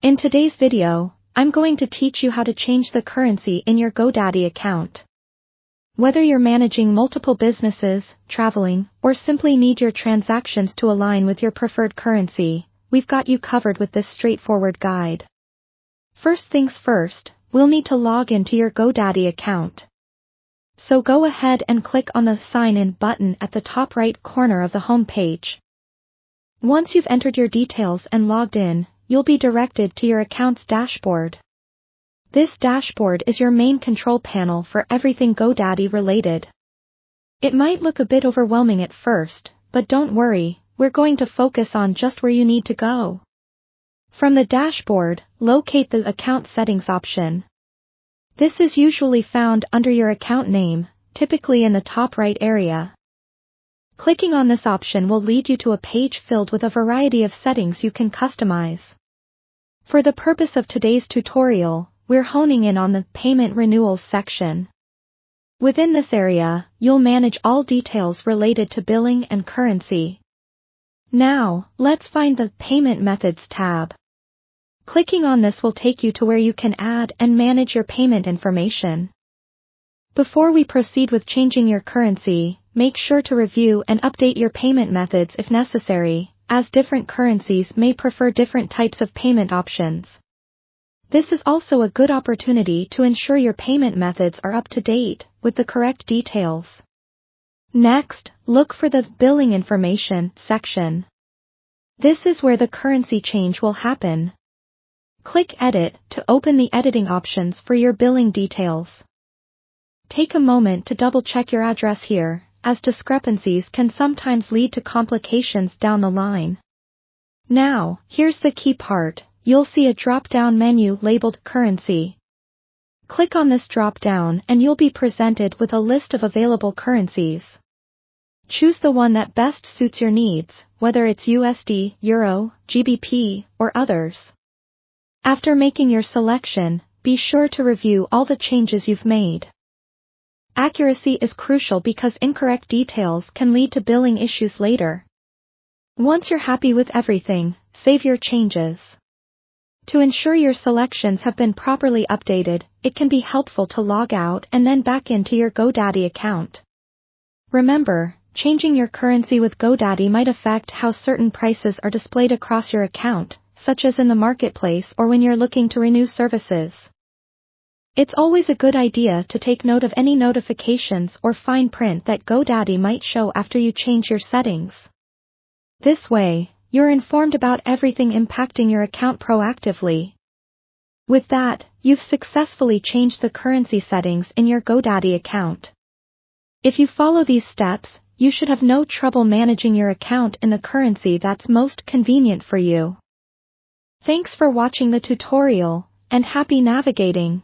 In today's video, I'm going to teach you how to change the currency in your GoDaddy account. Whether you're managing multiple businesses, traveling, or simply need your transactions to align with your preferred currency, we've got you covered with this straightforward guide. First things first, we'll need to log into your GoDaddy account. So go ahead and click on the Sign In button at the top right corner of the home page. Once you've entered your details and logged in, you'll be directed to your account's dashboard. This dashboard is your main control panel for everything GoDaddy related. It might look a bit overwhelming at first, but don't worry, we're going to focus on just where you need to go. From the dashboard, locate the Account Settings option. This is usually found under your account name, typically in the top right area. Clicking on this option will lead you to a page filled with a variety of settings you can customize. For the purpose of today's tutorial, we're honing in on the Payment Renewals section. Within this area, you'll manage all details related to billing and currency. Now, let's find the Payment Methods tab. Clicking on this will take you to where you can add and manage your payment information. Before we proceed with changing your currency, make sure to review and update your payment methods if necessary, as different currencies may prefer different types of payment options. This is also a good opportunity to ensure your payment methods are up to date, with the correct details. Next, look for the Billing Information section. This is where the currency change will happen. Click Edit to open the editing options for your billing details. Take a moment to double-check your address here, as discrepancies can sometimes lead to complications down the line. Now, here's the key part. You'll see a drop-down menu labeled Currency. Click on this drop-down and you'll be presented with a list of available currencies. Choose the one that best suits your needs, whether it's USD, Euro, GBP, or others. After making your selection, be sure to review all the changes you've made. Accuracy is crucial because incorrect details can lead to billing issues later. Once you're happy with everything, save your changes. To ensure your selections have been properly updated, it can be helpful to log out and then back into your GoDaddy account. Remember, changing your currency with GoDaddy might affect how certain prices are displayed across your account, such as in the marketplace or when you're looking to renew services. It's always a good idea to take note of any notifications or fine print that GoDaddy might show after you change your settings. This way, you're informed about everything impacting your account proactively. With that, you've successfully changed the currency settings in your GoDaddy account. If you follow these steps, you should have no trouble managing your account in the currency that's most convenient for you. Thanks for watching the tutorial, and happy navigating!